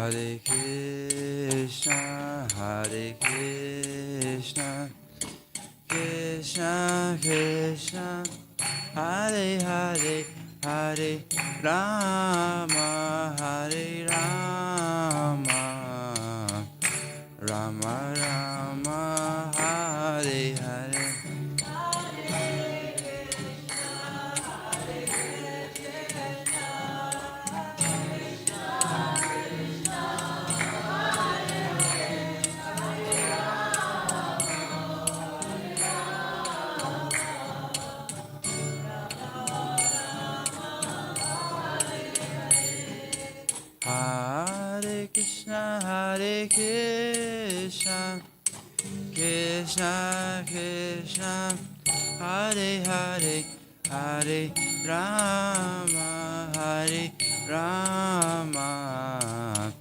Hare Krishna, Hare Krishna, Krishna Krishna, Hare Hare, Hare Rama, Hare Rama, Rama Rama, Hare Hare. Hare Krishna, Hare Krishna, Krishna Krishna, Hare Hare, Hare Rama, Hare Rama,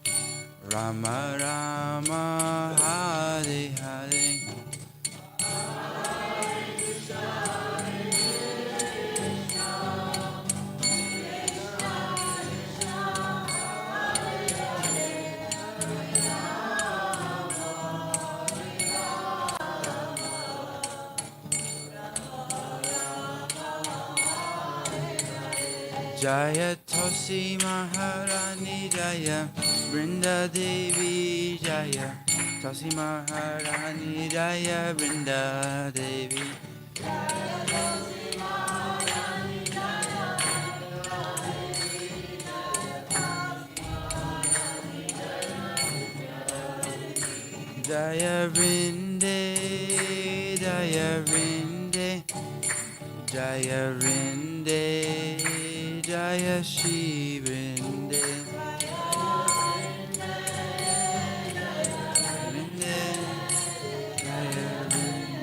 Rama Rama, Hare Hare. Jaya Tosi Maharani Jaya, Brinda Devi Jaya, Tosi Maharani Jaya, Brinda Devi. Jaya Rinde, Jaya Rinde, Jaya Rinde, Jaya Shri Rinde, Rinde, Jaya Rinde.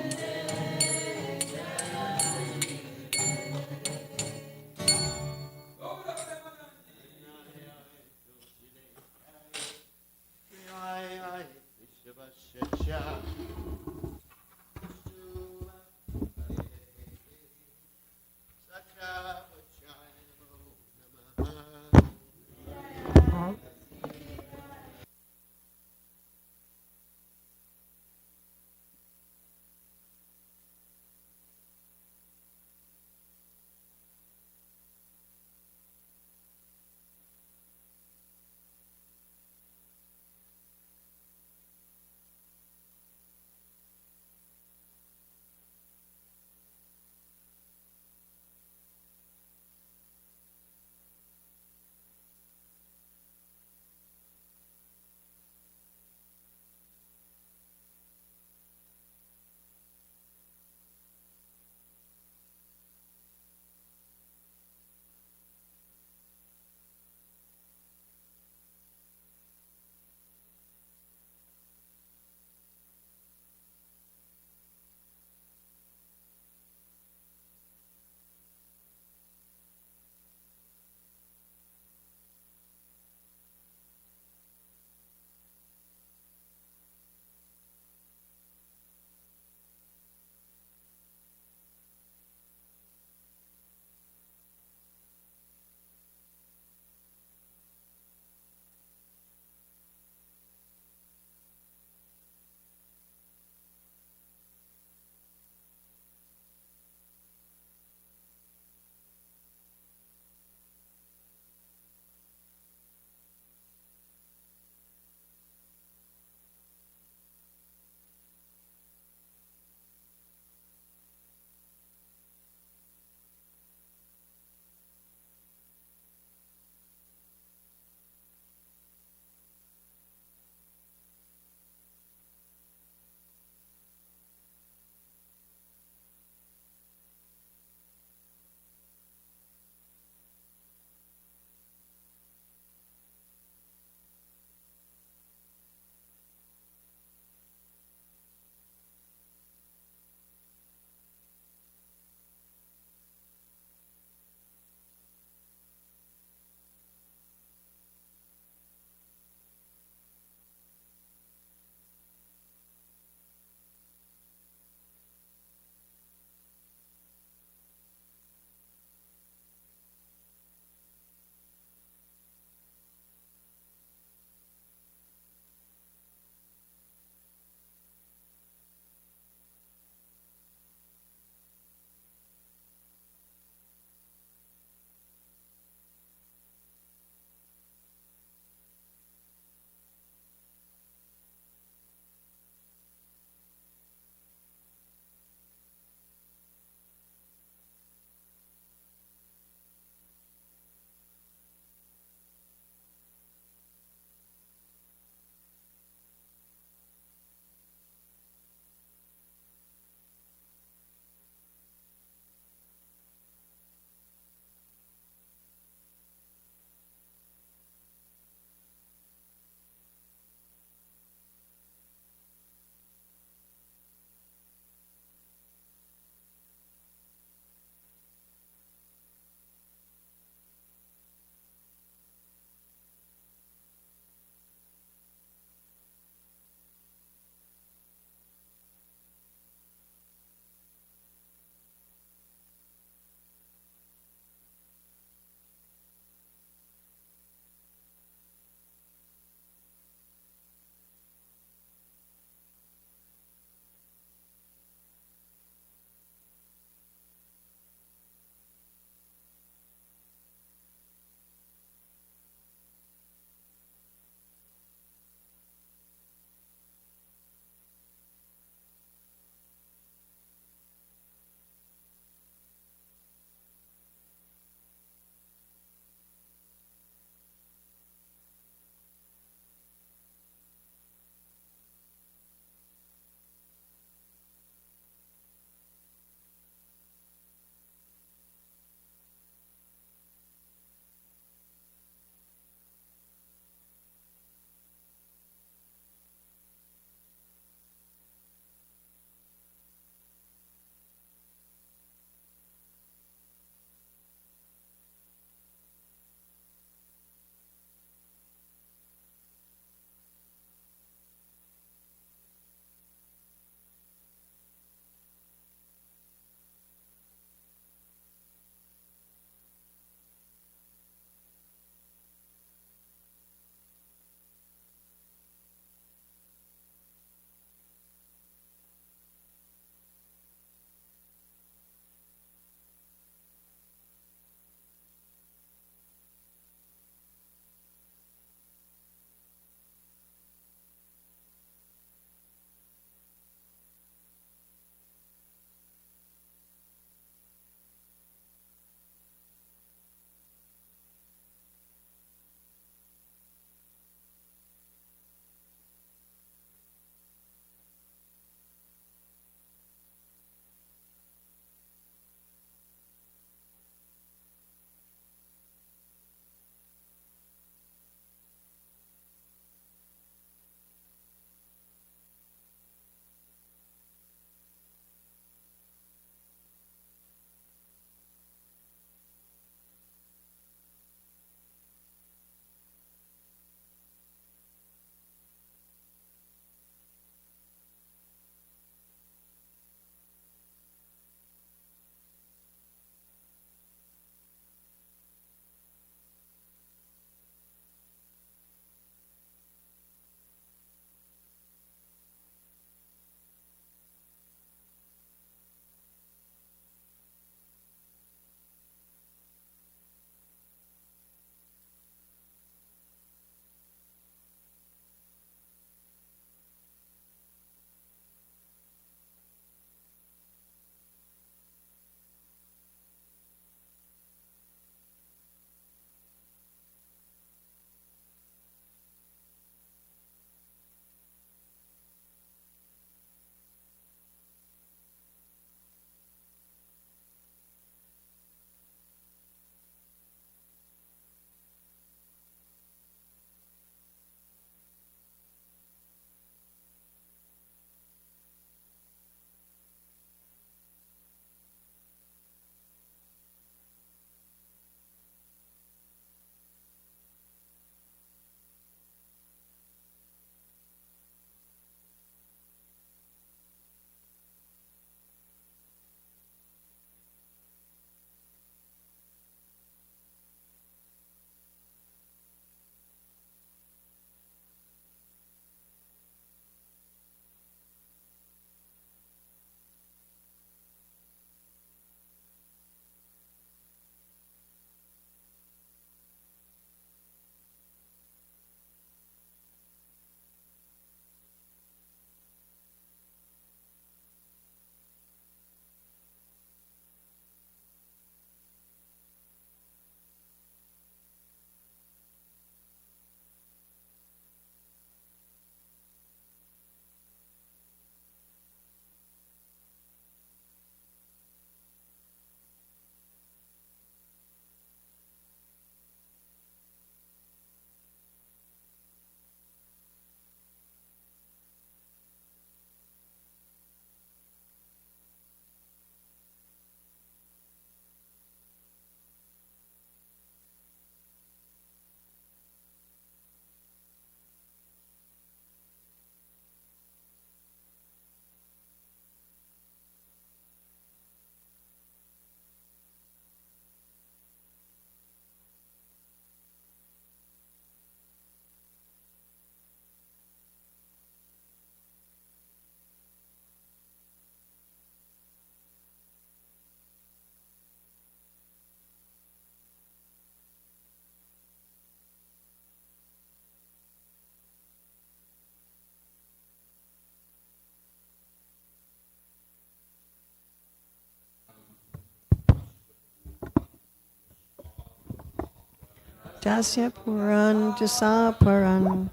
Dasya Puran Jasaparan.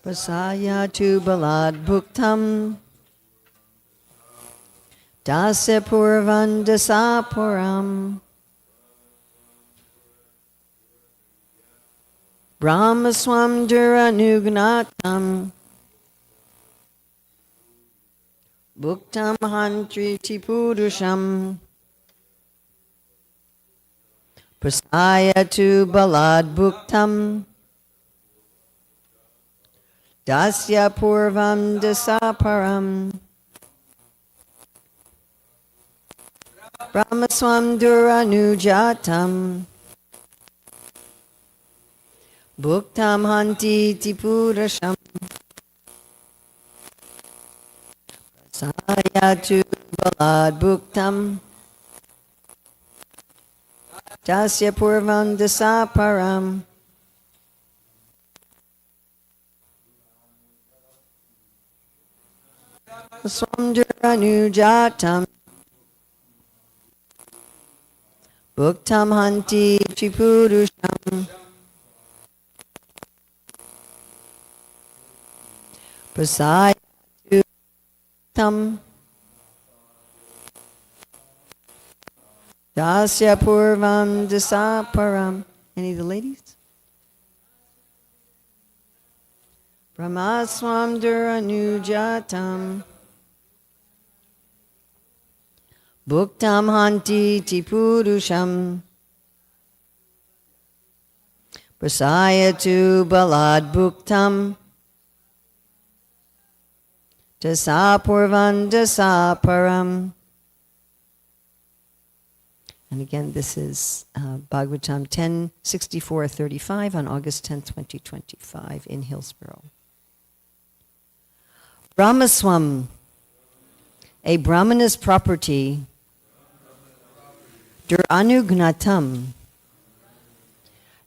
Prasaya tu balad bhuktam Dasya Purvan Dasapuram Brahmaswam Duranugnatam Bhuktam Hantri Tipurusham Prasaya tu balad bhuktam Dasya Purvam Dasaparam Brahmaswam Duranujatam Bhuktam Hanti Tipurasham Sayatu Balad Bhuktam Dasya Purvam Dasaparam Swamduranujatam Bhuktam Hanti Chipurusham Prasayatu Tam Dasya Purvam Dasaparam. Any of the ladies? Brahmaswam Duranujatam Bhuktam Hanti Tipurusham Prasayatu Balad Bhuktam Dasapurvan Dasaparam. And again, this is Bhagavatam 10:64-35 on August 10th, 2025 in Hillsborough. Brahmaswam, a Brahmana's property, Duranugnatam,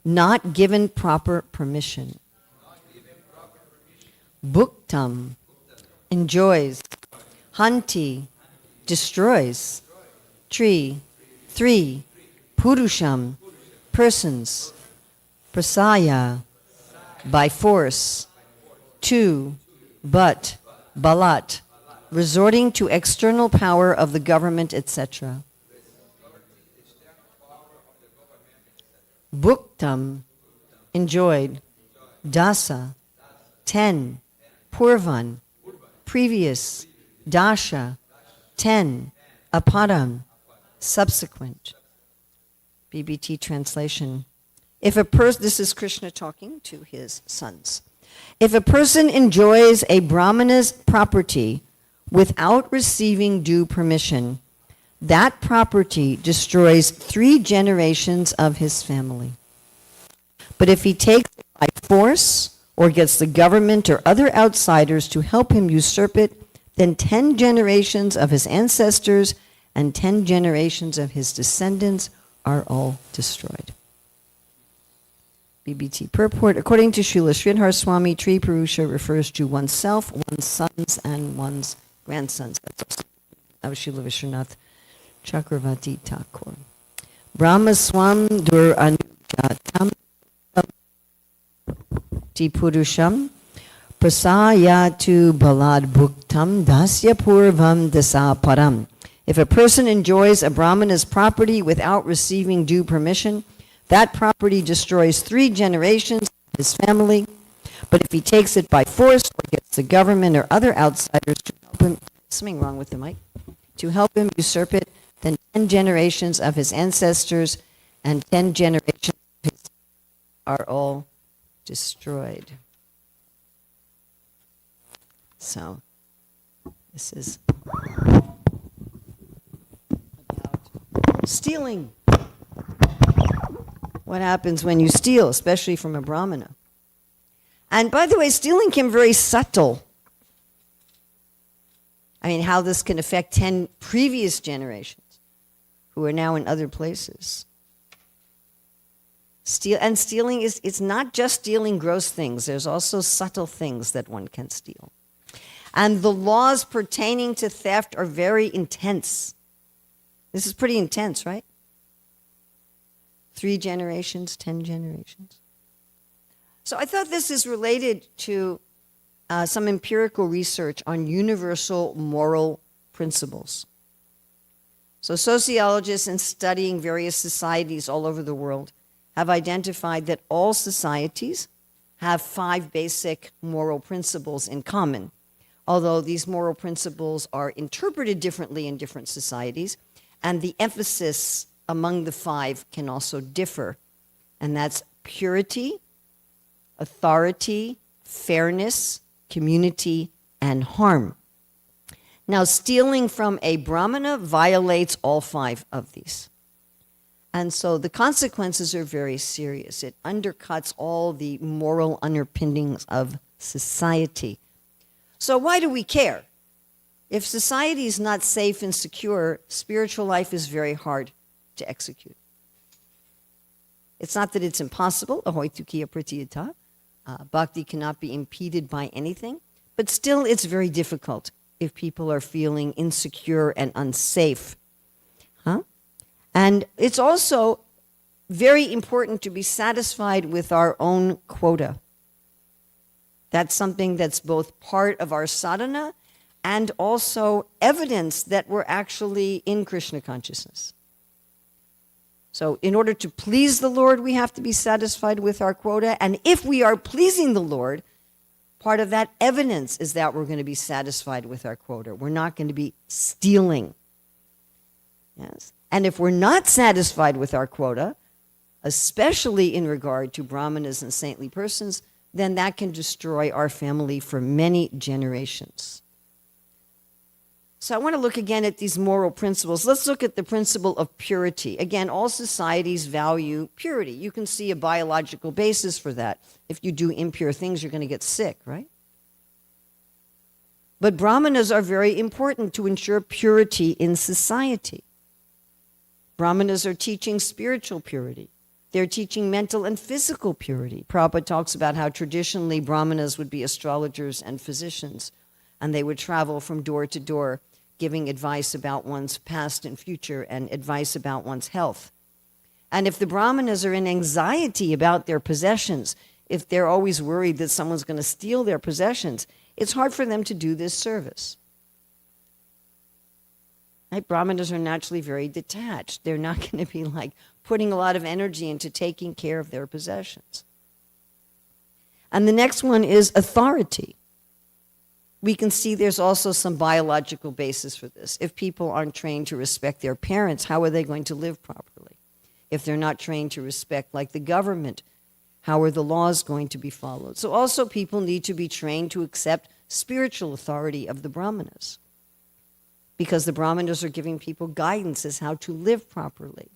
not given proper permission. Bhuktam, enjoys. Hanti, destroys. Three, Purusham, persons. Prasaya, by force. Two, but. Balat, resorting to external power of the government, etc. Bhuktam, enjoyed. Dasa, 10. Purvan, previous. Dasha, 10. Aparam, subsequent. BBT translation. If a person, this is Krishna talking to his sons. If a person enjoys a Brahmana's property without receiving due permission, that property destroys 3 generations of his family. But if he takes it by force or gets the government or other outsiders to help him usurp it, then 10 generations of his ancestors and 10 generations of his descendants are all destroyed. BBT purport. According to Srila Sridhar Swami, Tri Purusha refers to oneself, one's sons, and one's grandsons. That's also Srila Vishwanath Chakravarti Thakur. Brahmaswam Duranujatam Tipurusham Prasayatu Balad Bhuktam Dasya Purvam Dasaparam. If a person enjoys a Brahmana's property without receiving due permission, that property destroys 3 generations of his family. But if he takes it by force or gets the government or other outsiders to help him, something wrong with the mic, to help him usurp it, then 10 generations of his ancestors and 10 generations of his are all destroyed. So, this is about stealing. What happens when you steal, especially from a Brahmana? And by the way, stealing can be very subtle. I mean, how this can affect 10 previous generations who are now in other places. Stealing it's not just stealing gross things. There's also subtle things that one can steal. And the laws pertaining to theft are very intense. This is pretty intense, right? 3 generations, 10 generations. So I thought this is related to some empirical research on universal moral principles. So sociologists, in studying various societies all over the world, have identified that all societies have 5 basic moral principles in common, although these moral principles are interpreted differently in different societies, and the emphasis among the 5 can also differ, and that's purity, authority, fairness, community, and harm. Now, stealing from a Brahmana violates all 5 of these. And so the consequences are very serious. It undercuts all the moral underpinnings of society. So why do we care? If society is not safe and secure, spiritual life is very hard to execute. It's not that it's impossible, ahoy tukiya pratiyata. Bhakti cannot be impeded by anything, but still it's very difficult if people are feeling insecure and unsafe. And it's also very important to be satisfied with our own quota. That's something that's both part of our sadhana and also evidence that we're actually in Krishna consciousness. So in order to please the Lord, we have to be satisfied with our quota. And if we are pleasing the Lord, part of that evidence is that we're going to be satisfied with our quota. We're not going to be stealing. Yes. And if we're not satisfied with our quota, especially in regard to brahmanas and saintly persons, then that can destroy our family for many generations. So I want to look again at these moral principles. Let's look at the principle of purity. Again, all societies value purity. You can see a biological basis for that. If you do impure things, you're going to get sick, right? But brahmanas are very important to ensure purity in society. Brahmanas are teaching spiritual purity. They're teaching mental and physical purity. Prabhupada talks about how traditionally brahmanas would be astrologers and physicians, and they would travel from door to door giving advice about one's past and future and advice about one's health. And if the brahmanas are in anxiety about their possessions, if they're always worried that someone's going to steal their possessions, it's hard for them to do this service. Right? Brahmanas are naturally very detached. They're not going to be like putting a lot of energy into taking care of their possessions. And the next one is authority. We can see there's also some biological basis for this. If people aren't trained to respect their parents, how are they going to live properly? If they're not trained to respect, like the government, how are the laws going to be followed? So also people need to be trained to accept spiritual authority of the brahmanas, because the brahmanas are giving people guidance as how to live properly.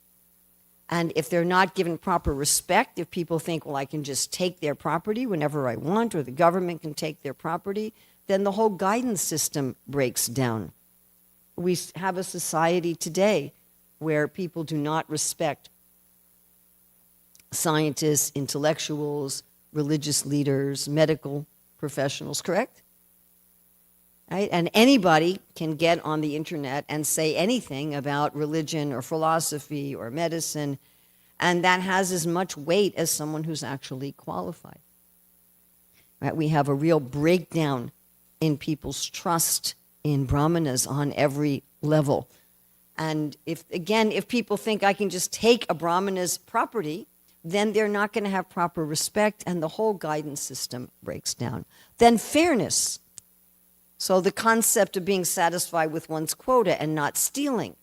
And if they're not given proper respect, if people think, well, I can just take their property whenever I want, or the government can take their property, then the whole guidance system breaks down. We have a society today where people do not respect scientists, intellectuals, religious leaders, medical professionals, correct? Right? And anybody can get on the internet and say anything about religion or philosophy or medicine, and that has as much weight as someone who's actually qualified. Right? We have a real breakdown in people's trust in brahmanas on every level. And if people think I can just take a brahmana's property, then they're not going to have proper respect, and the whole guidance system breaks down. Then fairness. So the concept of being satisfied with one's quota and not stealing.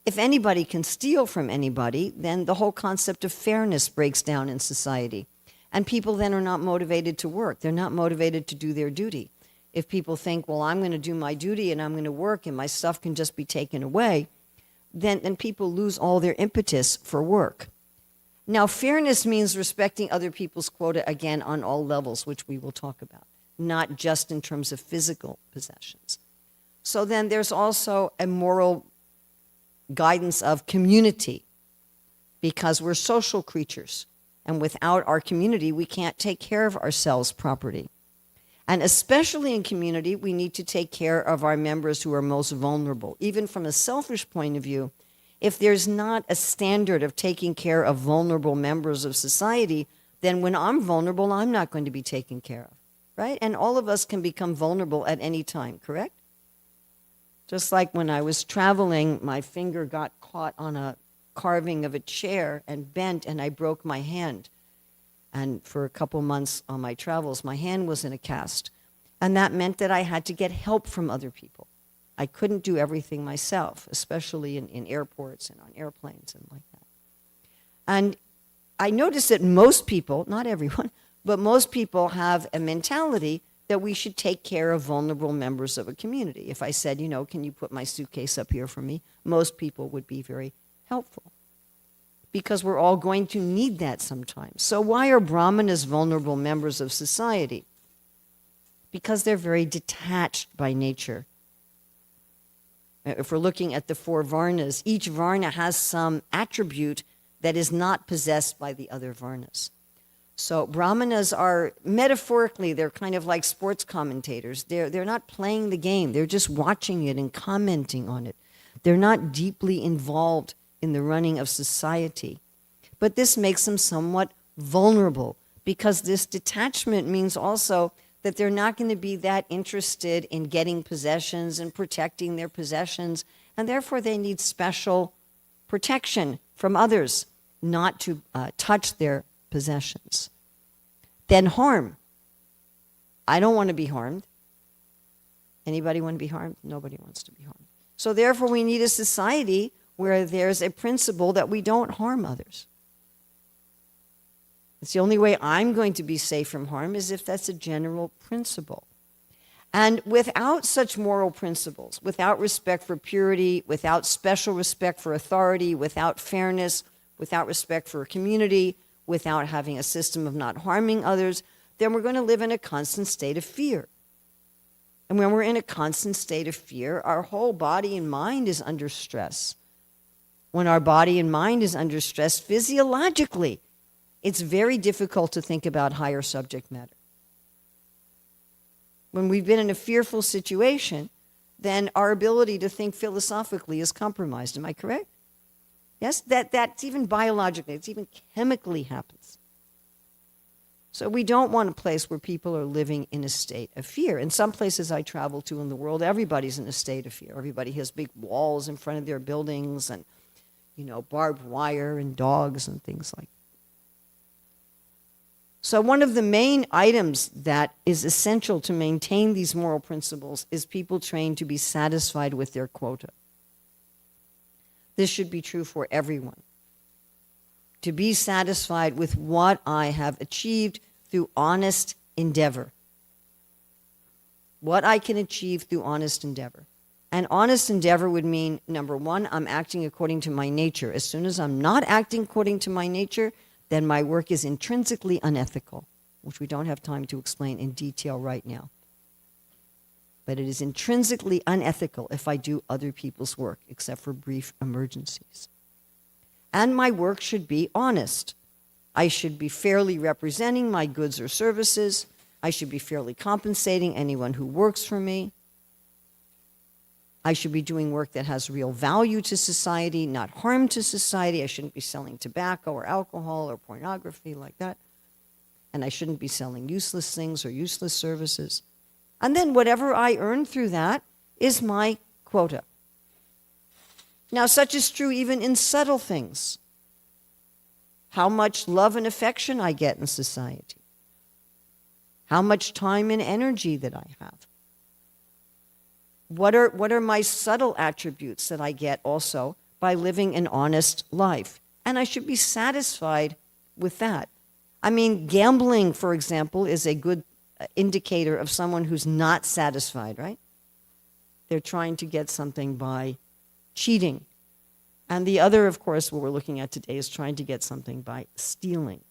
If anybody can steal from anybody, then the whole concept of fairness breaks down in society. And people then are not motivated to work. They're not motivated to do their duty. If people think, well, I'm going to do my duty and I'm going to work and my stuff can just be taken away, then people lose all their impetus for work. Now, fairness means respecting other people's quota, again, on all levels, which we will talk about, not just in terms of physical possessions. So then there's also a moral guidance of community, because we're social creatures. And without our community, we can't take care of ourselves properly. And especially in community, we need to take care of our members who are most vulnerable. Even from a selfish point of view, if there's not a standard of taking care of vulnerable members of society, then when I'm vulnerable, I'm not going to be taken care of, right? And all of us can become vulnerable at any time, correct? Just like when I was traveling, my finger got caught on a carving of a chair and bent, and I broke my hand. And for a couple months on my travels, my hand was in a cast. And that meant that I had to get help from other people. I couldn't do everything myself, especially in airports and on airplanes and like that. And I noticed that most people, not everyone, but most people have a mentality that we should take care of vulnerable members of a community. If I said, can you put my suitcase up here for me? Most people would be very helpful, because we're all going to need that sometimes. So why are brahmanas vulnerable members of society? Because they're very detached by nature. If we're looking at the 4 varnas, each varna has some attribute that is not possessed by the other varnas. So brahmanas are, metaphorically, they're kind of like sports commentators. They're not playing the game. They're just watching it and commenting on it. They're not deeply involved in the running of society. But this makes them somewhat vulnerable, because this detachment means also that they're not going to be that interested in getting possessions and protecting their possessions, and therefore they need special protection from others not to touch their possessions. Then harm. I don't want to be harmed. Anybody want to be harmed? Nobody wants to be harmed. So therefore we need a society where there's a principle that we don't harm others. It's the only way I'm going to be safe from harm is if that's a general principle. And without such moral principles, without respect for purity, without special respect for authority, without fairness, without respect for a community, without having a system of not harming others, then we're going to live in a constant state of fear. And when we're in a constant state of fear, our whole body and mind is under stress. When our body and mind is under stress physiologically, it's very difficult to think about higher subject matter. When we've been in a fearful situation, then our ability to think philosophically is compromised. Am I correct? Yes, that's even biologically, it's even chemically happens. So we don't want a place where people are living in a state of fear. In some places I travel to in the world, everybody's in a state of fear. Everybody has big walls in front of their buildings and, barbed wire and dogs and things like that. So one of the main items that is essential to maintain these moral principles is people trained to be satisfied with their quota. This should be true for everyone. To be satisfied with what I have achieved through honest endeavor. What I can achieve through honest endeavor. And honest endeavor would mean, number one, I'm acting according to my nature. As soon as I'm not acting according to my nature, then my work is intrinsically unethical, which we don't have time to explain in detail right now. But it is intrinsically unethical if I do other people's work, except for brief emergencies. And my work should be honest. I should be fairly representing my goods or services. I should be fairly compensating anyone who works for me. I should be doing work that has real value to society, not harm to society. I shouldn't be selling tobacco or alcohol or pornography like that. And I shouldn't be selling useless things or useless services. And then whatever I earn through that is my quota. Now, such is true even in subtle things. How much love and affection I get in society. How much time and energy that I have. What are my subtle attributes that I get also by living an honest life? And I should be satisfied with that. I mean, gambling, for example, is a good indicator of someone who's not satisfied, right? They're trying to get something by cheating. And the other, of course, what we're looking at today is trying to get something by stealing.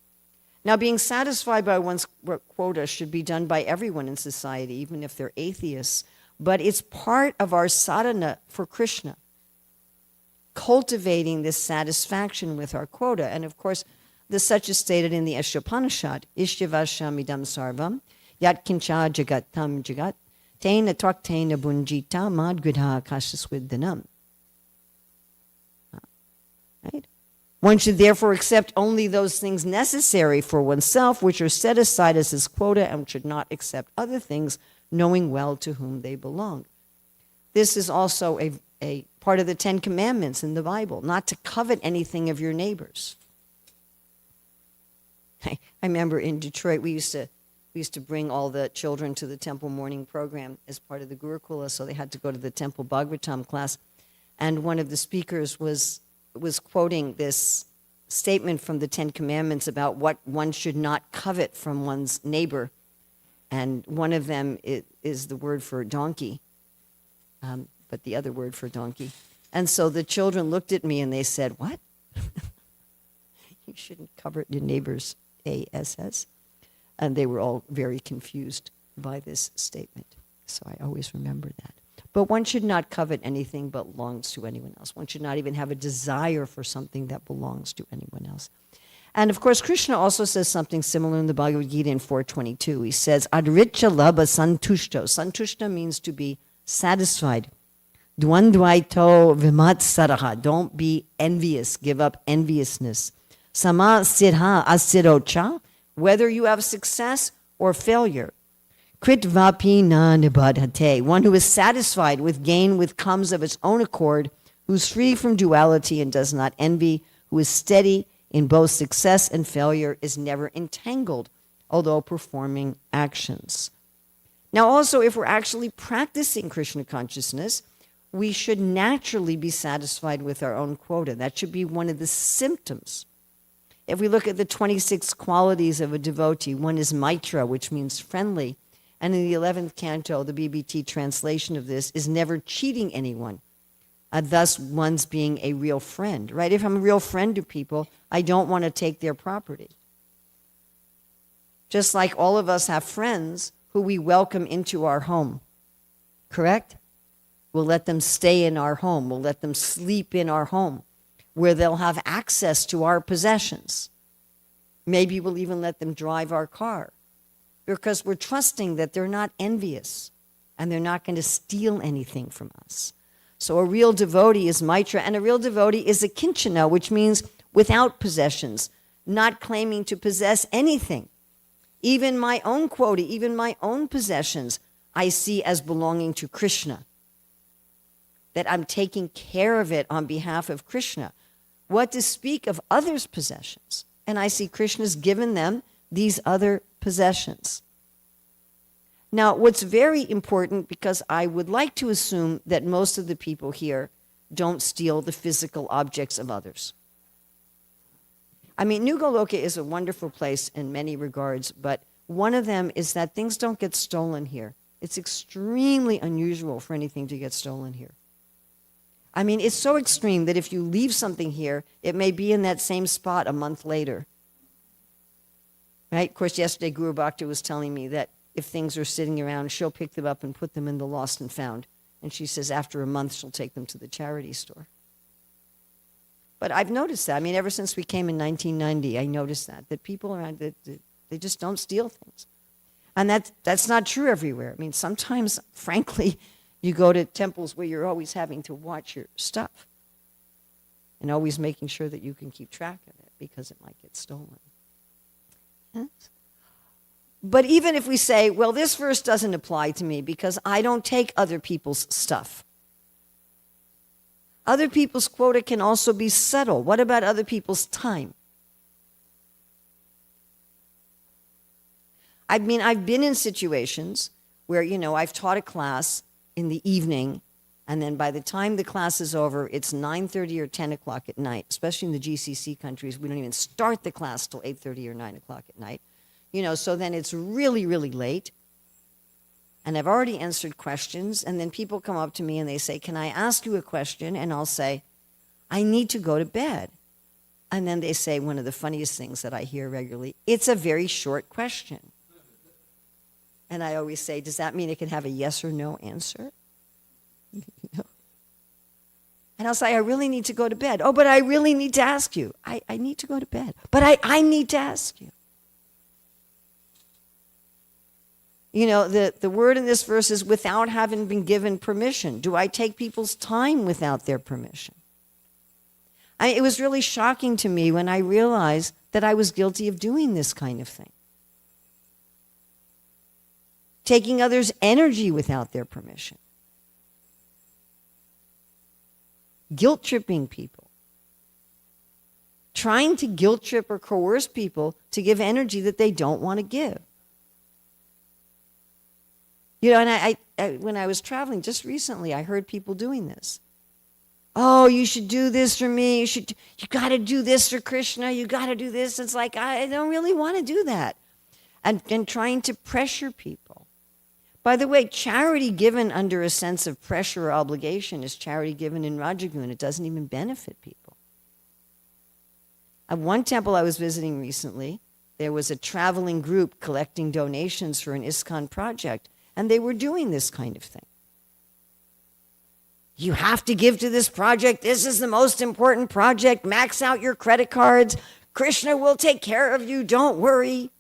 Now, being satisfied by one's quota should be done by everyone in society, even if they're atheists. But it's part of our sadhana for Krishna, cultivating this satisfaction with our quota. And of course, such is stated in the Ishopanishad, Ishyavashamidam sarvam, yat kincha jagatam jagat, tena tvaktena bunjita madgridha kashasviddanam. Right? One should therefore accept only those things necessary for oneself, which are set aside as his quota, and should not accept other things, knowing well to whom they belong. This is also a part of the Ten Commandments in the Bible, not to covet anything of your neighbors. I remember in Detroit, we used to bring all the children to the temple morning program as part of the Gurukula, so they had to go to the temple Bhagavatam class. And one of the speakers was quoting this statement from the Ten Commandments about what one should not covet from one's neighbor. And one of them is the word for donkey, but the other word for donkey. And so the children looked at me and they said, what? You shouldn't covet your neighbor's ASS. And they were all very confused by this statement. So I always remember that. But one should not covet anything that belongs to anyone else. One should not even have a desire for something that belongs to anyone else. And of course, Krishna also says something similar in the Bhagavad Gita in 4:22. He says, Adricha labha santushto. Santushta means to be satisfied. Dvandvaito vimatsaraha. Don't be envious. Give up enviousness. Sama siddha asirocha. Whether you have success or failure. Kritvapi na nibadhate, one who is satisfied with gain which comes of its own accord, who's free from duality and does not envy, who is steady in both success and failure, is never entangled, although performing actions. Now also, if we're actually practicing Krishna consciousness, we should naturally be satisfied with our own quota. That should be one of the symptoms. If we look at the 26 qualities of a devotee, one is Maitra, which means friendly. And in the 11th canto, the BBT translation of this is never cheating anyone. Thus, one's being a real friend, right? If I'm a real friend to people, I don't want to take their property. Just like all of us have friends who we welcome into our home, correct? We'll let them stay in our home. We'll let them sleep in our home, where they'll have access to our possessions. Maybe we'll even let them drive our car, because we're trusting that they're not envious and they're not going to steal anything from us. So a real devotee is Maitra, and a real devotee is a Kinchana, which means without possessions, not claiming to possess anything. Even my own quota, even my own possessions, I see as belonging to Krishna. That I'm taking care of it on behalf of Krishna. What to speak of others' possessions? And I see Krishna's given them these other possessions. Now, what's very important, because I would like to assume that most of the people here don't steal the physical objects of others. I mean, New Goloka is a wonderful place in many regards, but one of them is that things don't get stolen here. It's extremely unusual for anything to get stolen here. I mean, it's so extreme that if you leave something here, it may be in that same spot a month later. Right? Of course, yesterday Guru Bhakti was telling me that if things are sitting around, she'll pick them up and put them in the lost and found. And she says after a month, she'll take them to the charity store. But I've noticed that. I mean, ever since we came in 1990, I noticed that people around, they just don't steal things. And that's not true everywhere. I mean, sometimes, frankly, you go to temples where you're always having to watch your stuff and always making sure that you can keep track of it because it might get stolen. Yes. But even if we say, well, this verse doesn't apply to me because I don't take other people's stuff. Other people's quota can also be subtle. What about other people's time? I mean, I've been in situations where, I've taught a class in the evening, and then by the time the class is over, it's 9:30 or 10 o'clock at night. Especially in the GCC countries, we don't even start the class till 8:30 or 9 o'clock at night. So then it's really, really late. And I've already answered questions, and then people come up to me and they say, can I ask you a question? And I'll say, I need to go to bed. And then they say one of the funniest things that I hear regularly, it's a very short question. And I always say, does that mean it can have a yes or no answer? And I'll say, I really need to go to bed. Oh, but I really need to ask you. I need to go to bed. But I need to ask you. You know, the word in this verse is without having been given permission. Do I take people's time without their permission? It was really shocking to me when I realized that I was guilty of doing this kind of thing. Taking others' energy without their permission. Guilt-tripping people. Trying to guilt-trip or coerce people to give energy that they don't want to give. You know, and I when I was traveling just recently, I heard people doing this. Oh, you should do this for me. You got to do this for Krishna. You got to do this. It's like, I don't really want to do that. And trying to pressure people. By the way, charity given under a sense of pressure or obligation is charity given in Rajagun. It doesn't even benefit people. At one temple I was visiting recently, there was a traveling group collecting donations for an ISKCON project, and they were doing this kind of thing. You have to give to this project. This is the most important project. Max out your credit cards. Krishna will take care of you. Don't worry.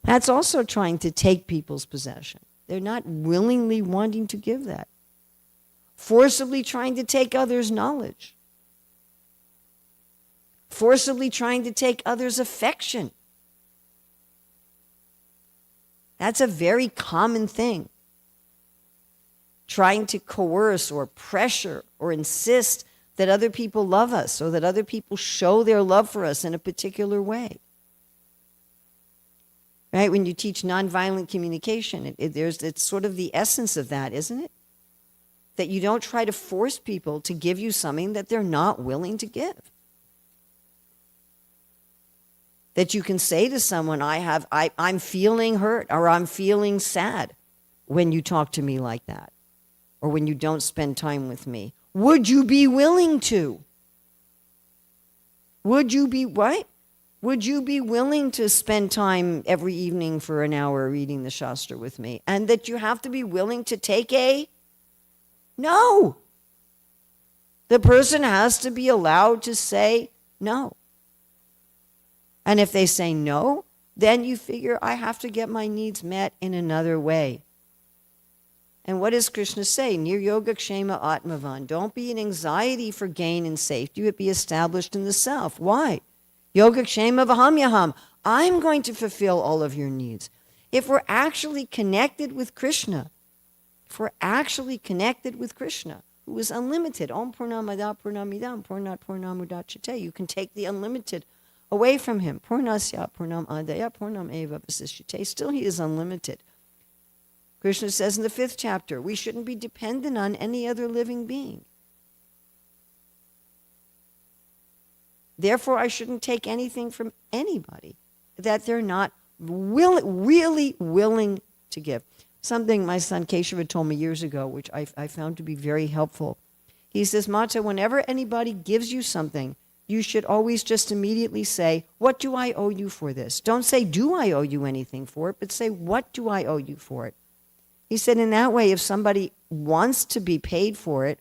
That's also trying to take people's possession. They're not willingly wanting to give that. Forcibly trying to take others' knowledge. Forcibly trying to take others' affection. That's a very common thing. Trying to coerce or pressure or insist that other people love us or that other people show their love for us in a particular way. Right? When you teach nonviolent communication, it's sort of the essence of that, isn't it? That you don't try to force people to give you something that they're not willing to give. That you can say to someone, I'm feeling hurt or I'm feeling sad when you talk to me like that. Or when you don't spend time with me. Would you be willing to? Would you be what? Would you be willing to spend time every evening for an hour reading the Shastra with me? And that you have to be willing to take a no. The person has to be allowed to say no. And if they say no, then you figure I have to get my needs met in another way. And what does Krishna say? Nir yoga kshema atmavan. Don't be in anxiety for gain and safety, but be established in the self. Why? Yoga kshema vahamyaham. I'm going to fulfill all of your needs. If we're actually connected with Krishna, who is unlimited, Om Purnamada Purnamidam Purnat Purnamudachate, you can take the unlimited away from him. Purnasya Purnam Adaya Purnam Eva Vasishyate. Still he is unlimited. Krishna says in the 5th chapter, we shouldn't be dependent on any other living being. Therefore, I shouldn't take anything from anybody that they're not really willing to give. Something my son Keshava told me years ago, which I found to be very helpful. He says, Mata, whenever anybody gives you something, you should always just immediately say, what do I owe you for this? Don't say, do I owe you anything for it? But say, what do I owe you for it? He said, in that way, if somebody wants to be paid for it,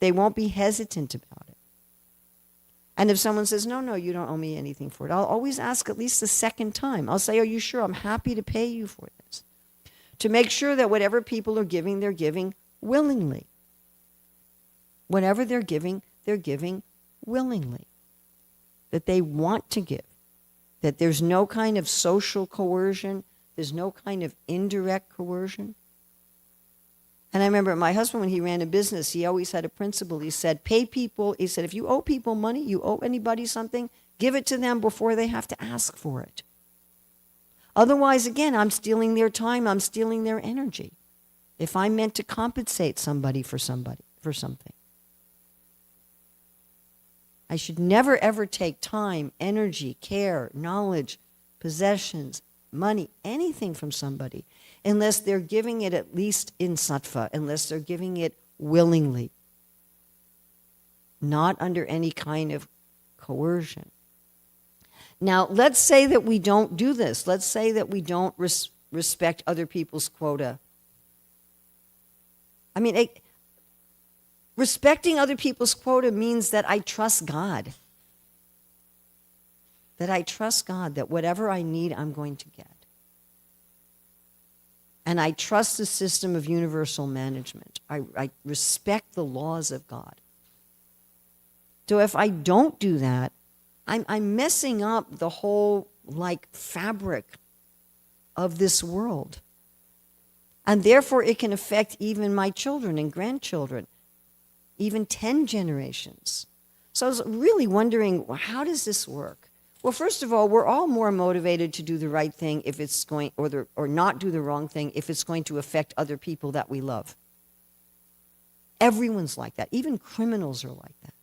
they won't be hesitant about it. And if someone says, no, you don't owe me anything for it, I'll always ask at least the second time. I'll say, are you sure? I'm happy to pay you for this. To make sure that whatever people are giving, they're giving willingly. Whatever they're giving willingly. That they want to give. That there's no kind of social coercion. There's no kind of indirect coercion. And I remember my husband, when he ran a business, he always had a principle. He said, pay people. He said, if you owe people money, you owe anybody something, give it to them before they have to ask for it. Otherwise, again, I'm stealing their time. I'm stealing their energy. If I'm meant to compensate somebody for something. I should never, ever take time, energy, care, knowledge, possessions, money, anything from somebody, unless they're giving it at least in sattva, unless they're giving it willingly, not under any kind of coercion. Now, let's say that we don't do this. Let's say that we don't respect other people's quota. I mean, Respecting other people's quota means that I trust God. That I trust God that whatever I need, I'm going to get. And I trust the system of universal management. I respect the laws of God. So if I don't do that, I'm messing up the whole fabric of this world. And therefore it can affect even my children and grandchildren, even 10 generations. So I was really wondering, well, how does this work? Well, first of all, we're all more motivated to do the right thing if it's going, or not do the wrong thing if it's going to affect other people that we love. Everyone's like that. Even criminals are like that.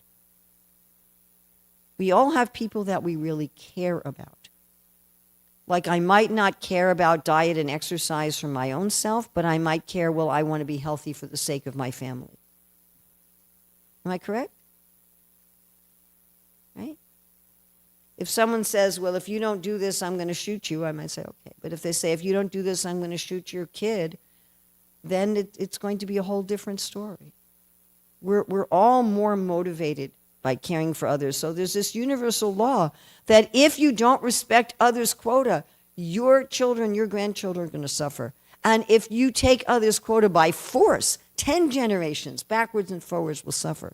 We all have people that we really care about. Like I might not care about diet and exercise for my own self, but I might care, well, I want to be healthy for the sake of my family. Am I correct? Right? If someone says, well, if you don't do this, I'm going to shoot you, I might say, okay. But if they say, if you don't do this, I'm going to shoot your kid, then it's going to be a whole different story. We're all more motivated by caring for others. So there's this universal law that if you don't respect others' quota, your children, your grandchildren are going to suffer. And if you take others' quota by force, 10 generations, backwards and forwards, will suffer.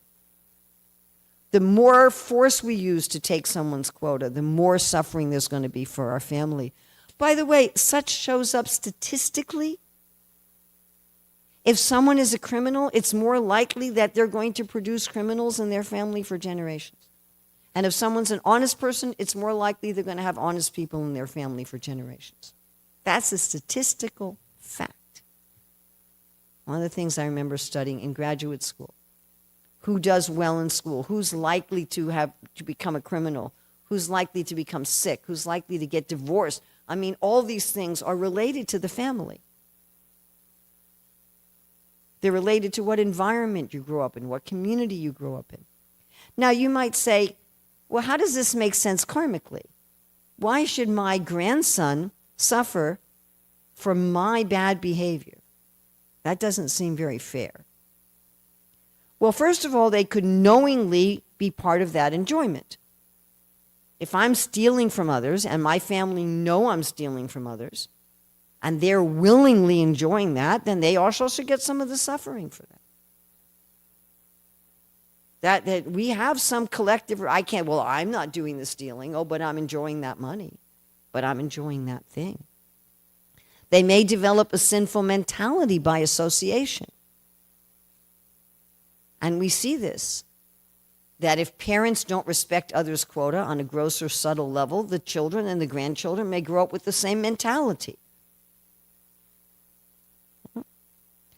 The more force we use to take someone's quota, the more suffering there's going to be for our family. By the way, such shows up statistically. If someone is a criminal, it's more likely that they're going to produce criminals in their family for generations. And if someone's an honest person, it's more likely they're going to have honest people in their family for generations. That's a statistical fact. One of the things I remember studying in graduate school. Who does well in school? Who's likely to become a criminal? Who's likely to become sick? Who's likely to get divorced? I mean, all these things are related to the family. They're related to what environment you grow up in, what community you grow up in. Now, you might say, well, how does this make sense karmically? Why should my grandson suffer for my bad behavior? That doesn't seem very fair. Well, first of all, they could knowingly be part of that enjoyment. If I'm stealing from others and my family know I'm stealing from others, and they're willingly enjoying that, then they also should get some of the suffering for that. That we have some collective, I'm not doing the stealing, but I'm enjoying that money, but I'm enjoying that thing. They may develop a sinful mentality by association. And we see this, that if parents don't respect others' quota on a gross or subtle level, the children and the grandchildren may grow up with the same mentality.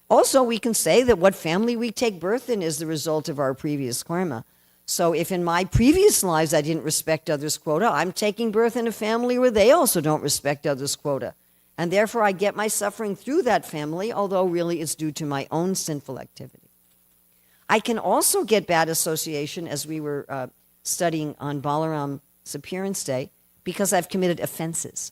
Also, we can say that what family we take birth in is the result of our previous karma. So if in my previous lives I didn't respect others' quota, I'm taking birth in a family where they also don't respect others' quota. And therefore I get my suffering through that family, although really it's due to my own sinful activity. I can also get bad association, as we were studying on Balaram's appearance day, because I've committed offenses.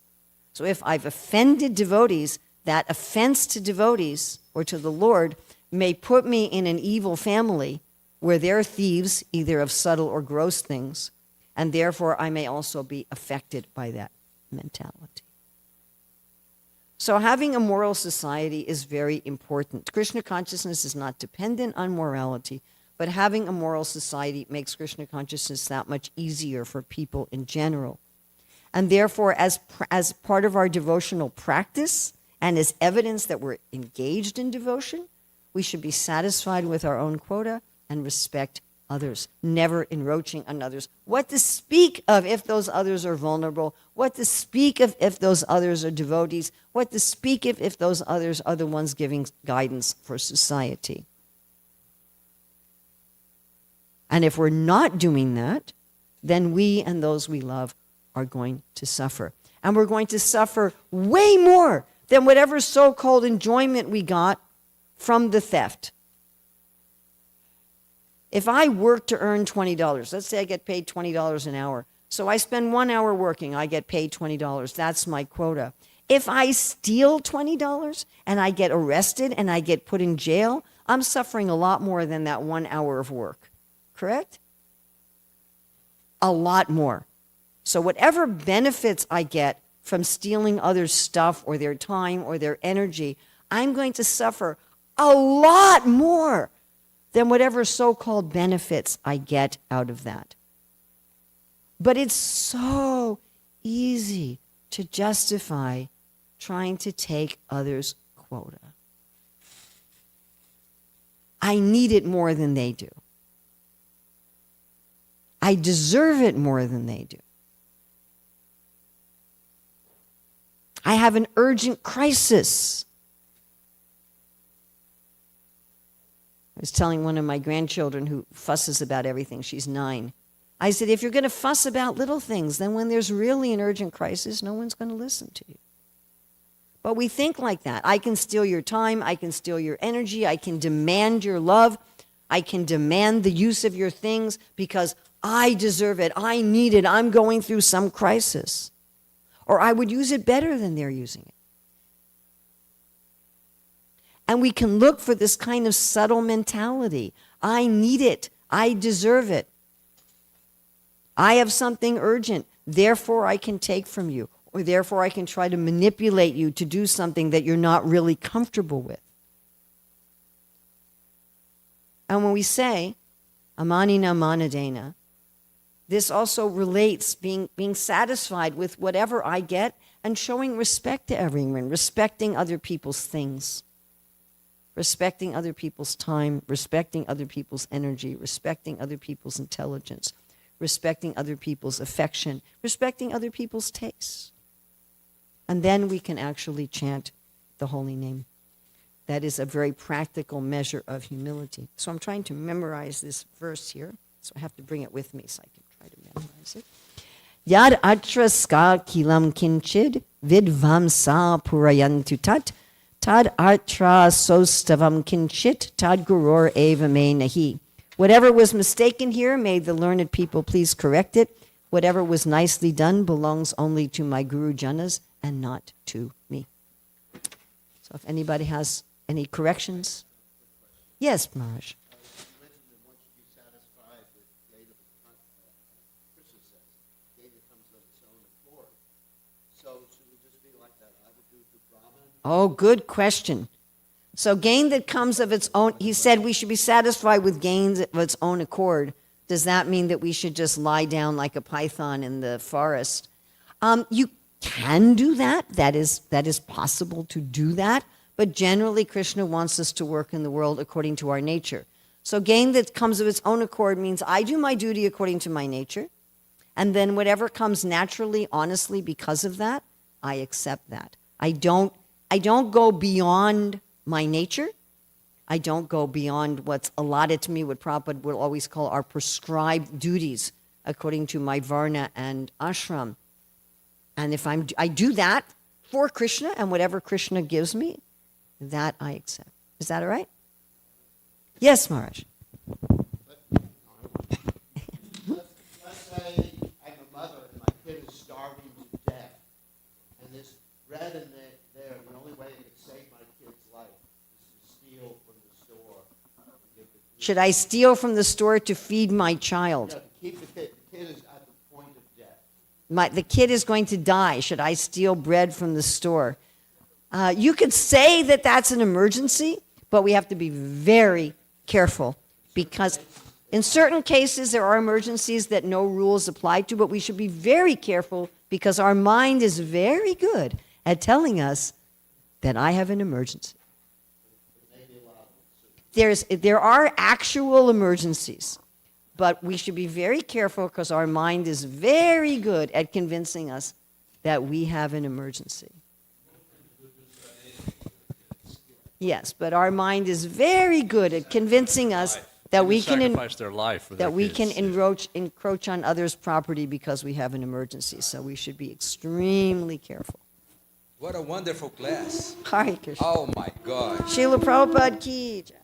So if I've offended devotees, that offense to devotees or to the Lord may put me in an evil family where they're thieves, either of subtle or gross things, and therefore I may also be affected by that mentality. So having a moral society is very important. Krishna consciousness is not dependent on morality, but having a moral society makes Krishna consciousness that much easier for people in general. And therefore, as part of our devotional practice, and as evidence that we're engaged in devotion, we should be satisfied with our own quota and respect others, never encroaching on others. What to speak of if those others are vulnerable? What to speak of if those others are devotees? What to speak of if those others are the ones giving guidance for society? And if we're not doing that, then we and those we love are going to suffer. And we're going to suffer way more than whatever so-called enjoyment we got from the theft. If I work to earn $20, let's say I get paid $20 an hour, so I spend 1 hour working, I get paid $20. That's my quota. If I steal $20 and I get arrested and I get put in jail, I'm suffering a lot more than that 1 hour of work. Correct? A lot more. So whatever benefits I get from stealing others' stuff or their time or their energy, I'm going to suffer a lot more than whatever so-called benefits I get out of that. But it's so easy to justify trying to take others' quota. I need it more than they do. I deserve it more than they do. I have an urgent crisis. I was telling one of my grandchildren who fusses about everything, she's 9. I said, if you're going to fuss about little things, then when there's really an urgent crisis, no one's going to listen to you. But we think like that. I can steal your time, I can steal your energy, I can demand your love, I can demand the use of your things because I deserve it, I need it, I'm going through some crisis. Or I would use it better than they're using it. And we can look for this kind of subtle mentality. I need it. I deserve it. I have something urgent. Therefore, I can take from you. Or therefore, I can try to manipulate you to do something that you're not really comfortable with. And when we say, amanina manadena, this also relates being satisfied with whatever I get and showing respect to everyone, respecting other people's things, respecting other people's time, respecting other people's energy, respecting other people's intelligence, respecting other people's affection, respecting other people's tastes. And then we can actually chant the holy name. That is a very practical measure of humility. So I'm trying to memorize this verse here. So I have to bring it with me so I can try to memorize it. Yad atra ska kilam kinchid vidvamsa purayantu tat tad atra sostavam kinchit tad gurur eva me nahi. Whatever was mistaken here, may the learned people please correct it. Whatever was nicely done belongs only to my Guru Janas and not to me. So if anybody has any corrections. Yes, Maharaj. Oh, good question. So gain that comes of its own, he said we should be satisfied with gains of its own accord. Does that mean that we should just lie down like a python in the forest? You can do that. That is possible to do that. But generally, Krishna wants us to work in the world according to our nature. So gain that comes of its own accord means I do my duty according to my nature. And then whatever comes naturally, honestly, because of that, I accept that. I don't go beyond my nature. I don't go beyond what's allotted to me, what Prabhupada will always call our prescribed duties according to my varna and ashram. And if I do that for Krishna and whatever Krishna gives me, that I accept. Is that all right? Yes, Maharaj. Let's say I'm a mother and my kid is starving to death, and there's bread in there. The only way I could save my kid's life is to steal from the store. Should I steal from the store to feed my child? No, to keep the kid. The kid is at the point of death. The kid is going to die. Should I steal bread from the store? You could say that that's an emergency, but we have to be very careful because in certain cases there are emergencies that no rules apply to, but we should be very careful because our mind is very good at telling us that I have an emergency. There are actual emergencies, but we should be very careful because our mind is very good at convincing us that we have an emergency. Yes, but our mind is very good at convincing us that we can sacrifice their life for their kids. Encroach on others' property because we have an emergency. So we should be extremely careful. What a wonderful class. Hare Krishna. Oh my God. Srila Prabhupada ki jai.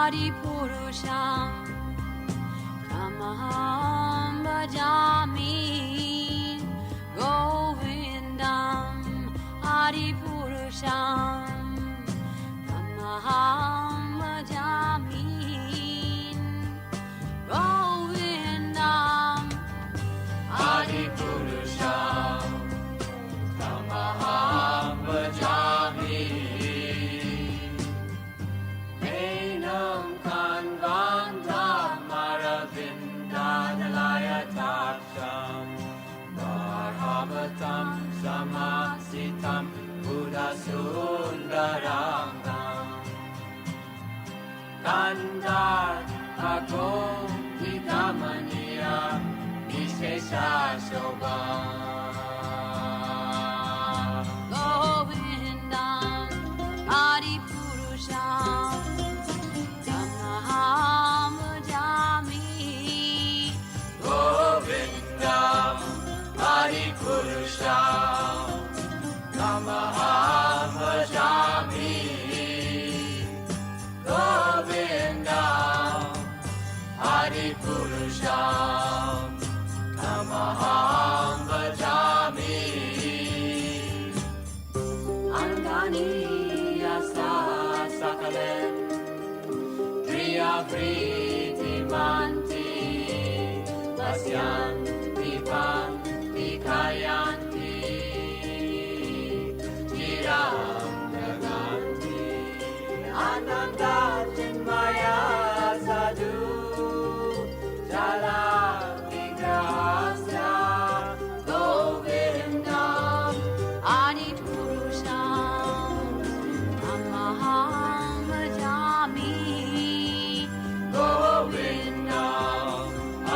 Adipurusham Tamaham Bhajami Govindam Adipurusham Tamaham Bhajami Govindam Adipurusham Tamaham Bhajami Menam Kanvandam Maravindadalaya Taksham Varhavatam Samasitam Buddhasundarangam Kandar Agom Vikamaniya Nishesha Shobham Govindam Adipurusham Tamaham Bhajami Govindam Adipurusham Tamaham Bhajami Govindam Adipurusham Tamaham Bhajami Angani Yasa Sakalen Kriya Priti Manti Vasyanti Panti Kayanti Chiram Naganti Ananda Chinmaya Sadhu Jala Vigrahasya Govindam Adipurusham Tamaham Bhajami Govindam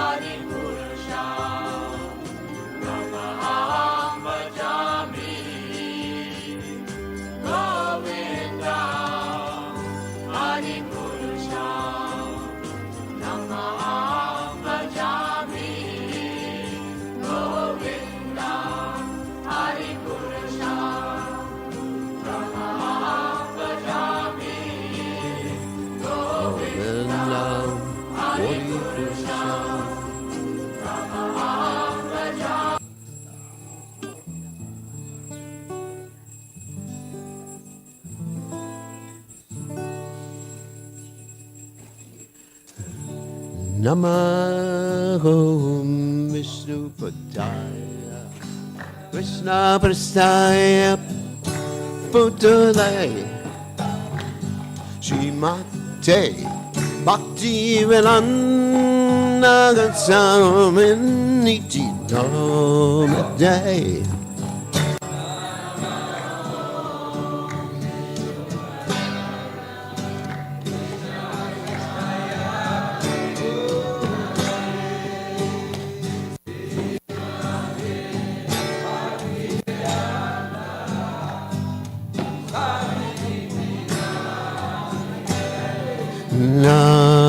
Adipurusham Tamaham Bhajami Govindam Adipurusham Tamaham Bhajami Govindam Adipurusham Tamaham Bhajami Govindam Adipurusham Tamaham Bhajami Namaho Vishnu Padaya Krishna Prasthaya Putale Shrimate Bhakti Vedanta Gasamini Namaste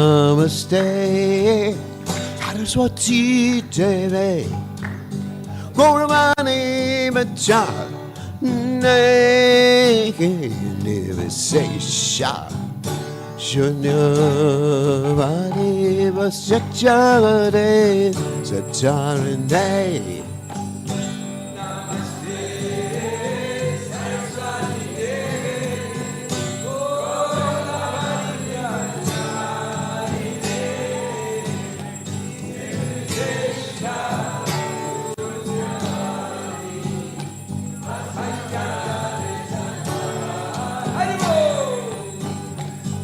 Namaste Saraswati Devi Gauravani Bhaja Nivesesha Shunyavadi Vasachavade Satarinde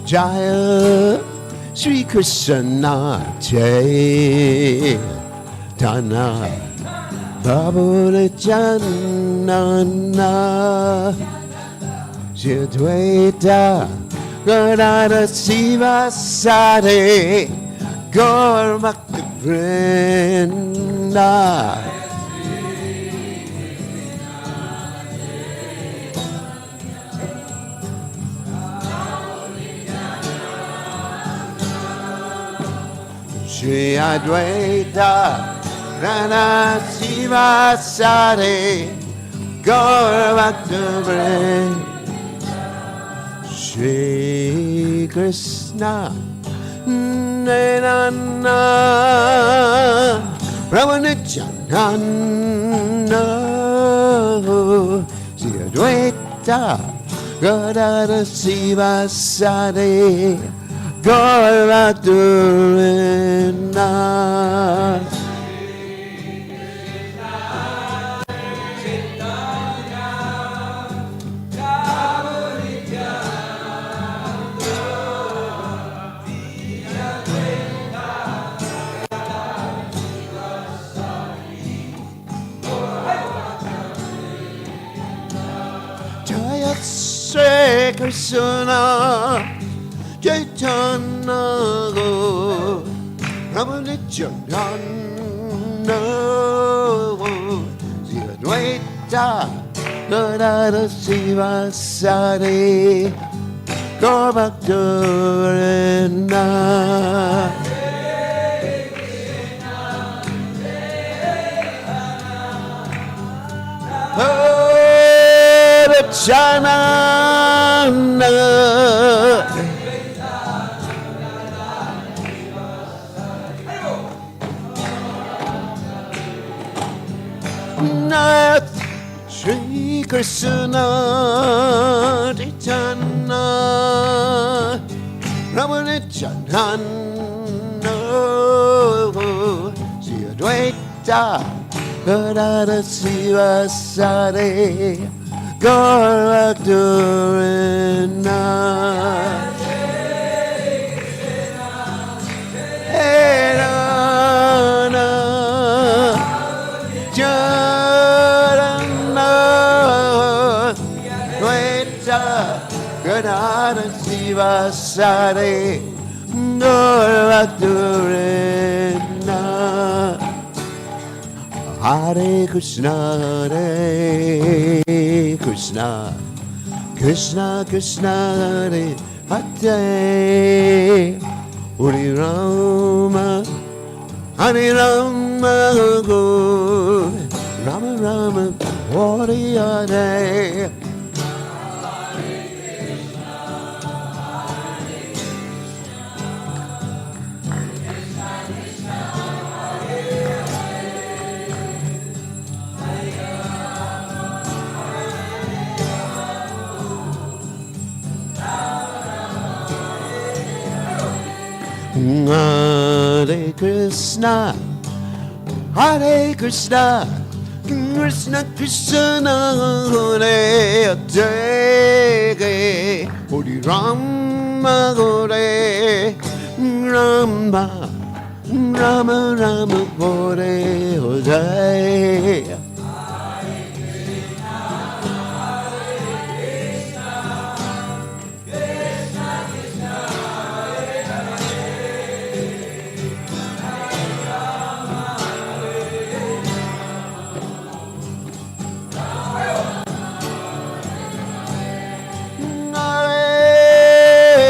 Jaya Sri Krishna Chaitanya Prabhu Nityananda Shadwaita Gadada Siva Sade Gaur Bhakti Vrinda Shri Advaita Rana Siva Sade Gaur Bhakti Vrinda Shri Krishna Nana Ramanachanana Siadwaita Godada Sivasade Goraturina Jaya Krishna Chaitanya Ramanachanana Siadwaita Godada Sivasade Goraturina Chana Nath Shri Krishna Chaitanya Ramanachanana Siadwaita Godada Sivasade Goraturina Herana Jarana Dvaita Godada Sivasade Goraturina Hare Krishna, Hare Krishna, Krishna Krishna, Hare Hare, Hare Rama, Hare Rama, Rama Rama, Hare Hare. Hare Krishna, Hare Krishna, Krishna Krishna, Hare Hare, Hare Rama, Hare Rama, Rama Rama, Hare Hare.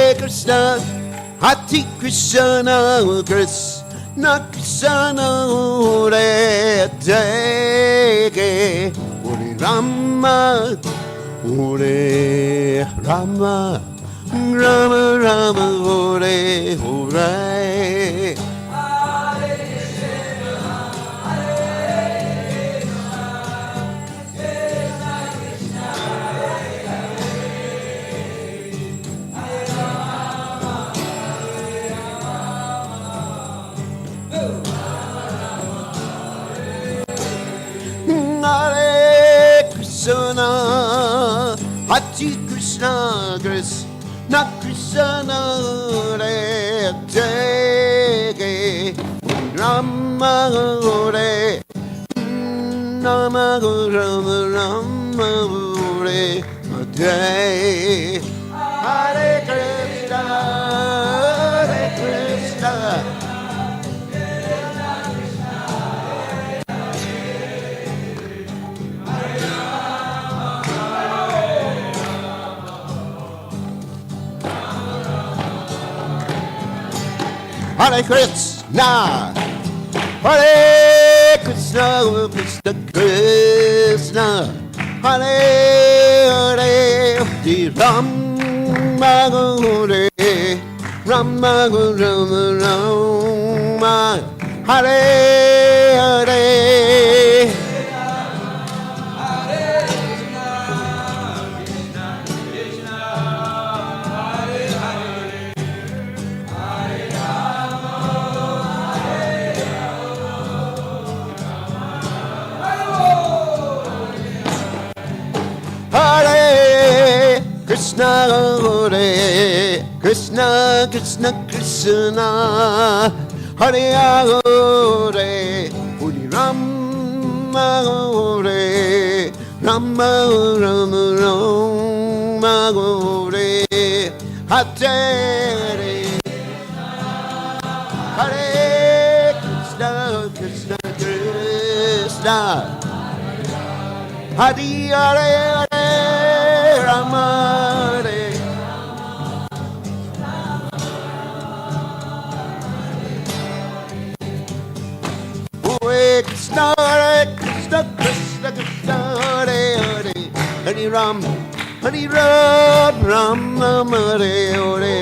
Hare Krishna, Krishna Krishna, Hare Hare, Hare Rama, Hare Rama, Rama Rama, Hare Hare. Hare Krishna, Hare Krishna, Krishna Krishna, Hare Hare, Rama Hare Rama, Rama Rama, Hare Hare. Hare Krishna, Hare Krishna. Hare Krishna, Hare Krishna, Krishna Krishna, Hare Hare, Hare Rama, Hare Rama Rama Rama Hare Hare Hare Krishna Hare Krishna Krishna Krishna Hare Hare Hare Rama Hare Rama Rama Rama Hare Hare Hare Krishna Krishna Krishna Hare Hare Hare Rama Hare Hare Krishna Krishna Krishna Krishna Hare Hare Hare Ram Ram Hare Hare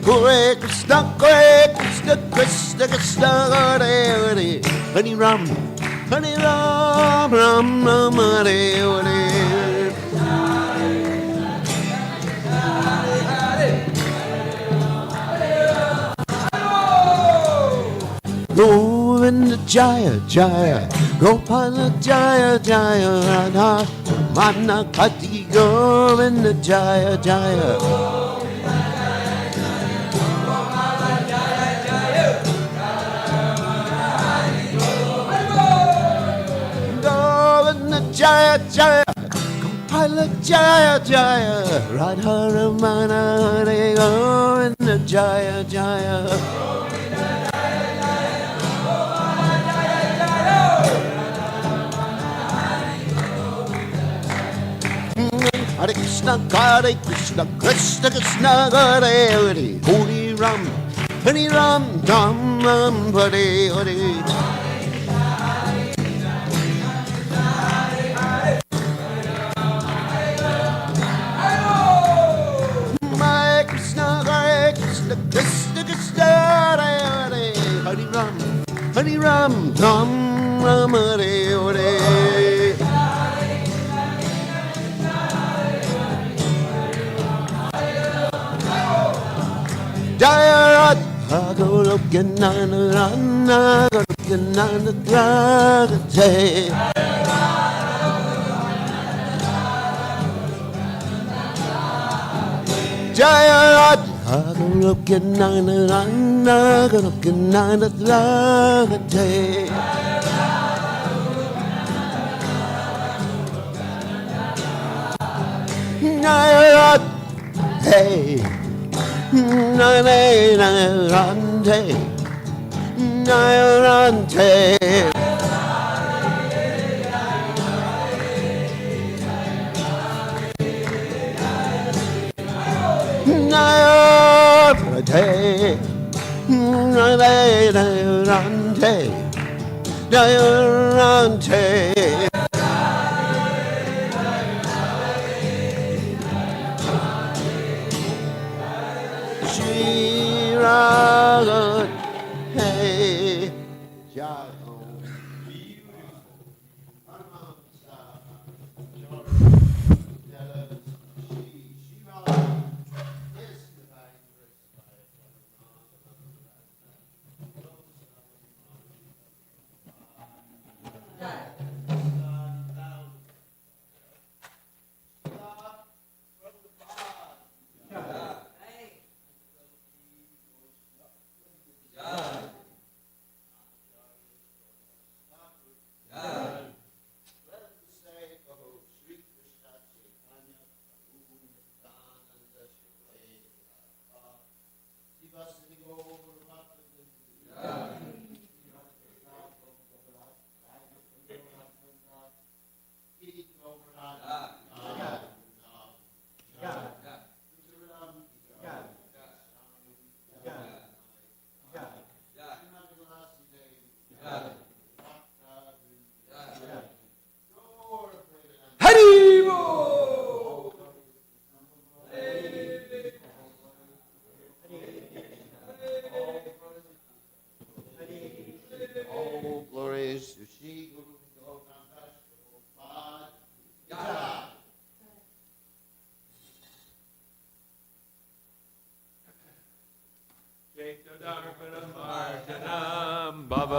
Hare Krishna Krishna Krishna Hare Hare Hare Ram Ram Hare Hare Govinda Jaya Jaya Gopala Jaya Jaya Radha Manakati Govinda Jaya Jaya Govinda Jaya Jaya Gopala Jaya Jaya Radha Ramana Hare Govinda Jaya Jaya Hare Krishna, Krishna Krishna, Hare Hare, Hare Ram, Ram, Hare Hare. Hare Krishna, Krishna Krishna, Hare Hare, Hare Ram, Ram, Hare Hare. Jaya Radha Goloka Nana Rana Goloka Nana Dragate Jaya Radha Goloka Nana Rana Goloka Nana Dragate Jaya Radha Hey Nairante, Nairante. Nairante, Nairante, Nairante. Shiragat, hey, Jai-Ho.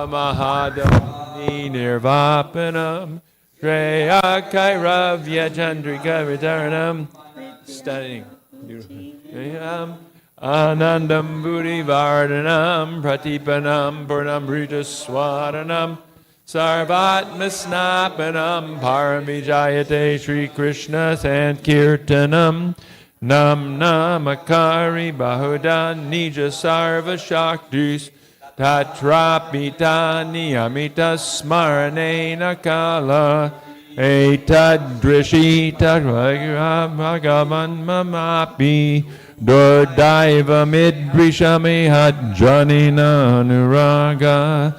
Mahadani Nirvapanam Shreya Kairavya Chandrika Vitaranam. Studying. Anandam Buddhi Vardhanam Pratipanam Purnam Rita Swadanam Sarvatmasnapanam Paramijayate Sri Krishna Sankirtanam Nam Namakari Bahudan Nija Sarva Shaktis Tatrapitani Amita Smarane Nakala Etadrishi Tadvagavan Mamapi Durdaiva Midrishami Hadjanina Nuraga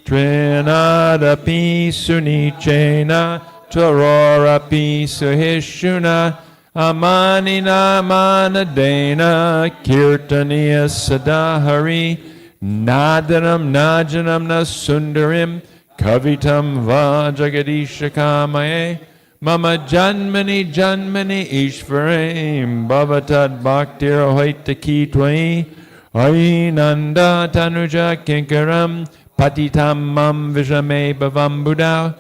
Trinadapi Sunichena Tarorapi Suhishuna Amanina Manadena Kirtaniya Sadahari Nadanam Najanam Nasundarim Kavitam Vajagadisha Kamaye Mama Janmani Janmani Ishvarim Bhavatad Bhaktir Hoitaki Twai Ainanda Tanuja Kinkaram Patitam Mam Vijame Bhavam Buddha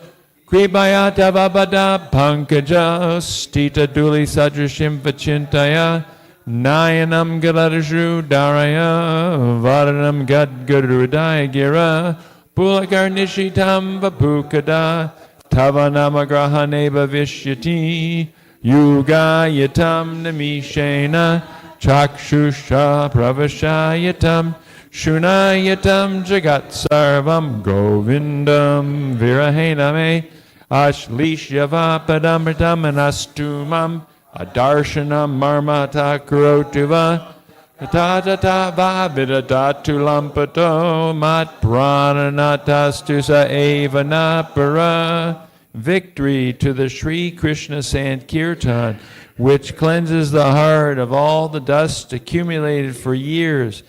Kribayata Vabada Pankaja Stita Duli Sadrashim Vachintaya Nayanam Galadashu Daraya Vadanam Gadgurudaya Gira Pulakarnishitam Vapukada Tavanamagrahaneva Vishyati Yugayatam Namishena Chakshusha Pravashayatam Shunayatam Jagat Sarvam Govindam Virahename Ashlishyavapadamritam Anastumam Adarshanam Marmata Kurotuva Tatata Vavidatu Lampato Mat Prananatastusa Evanapara. Victory to the Sri Krishna Sankirtan, which cleanses the heart of all the dust accumulated for years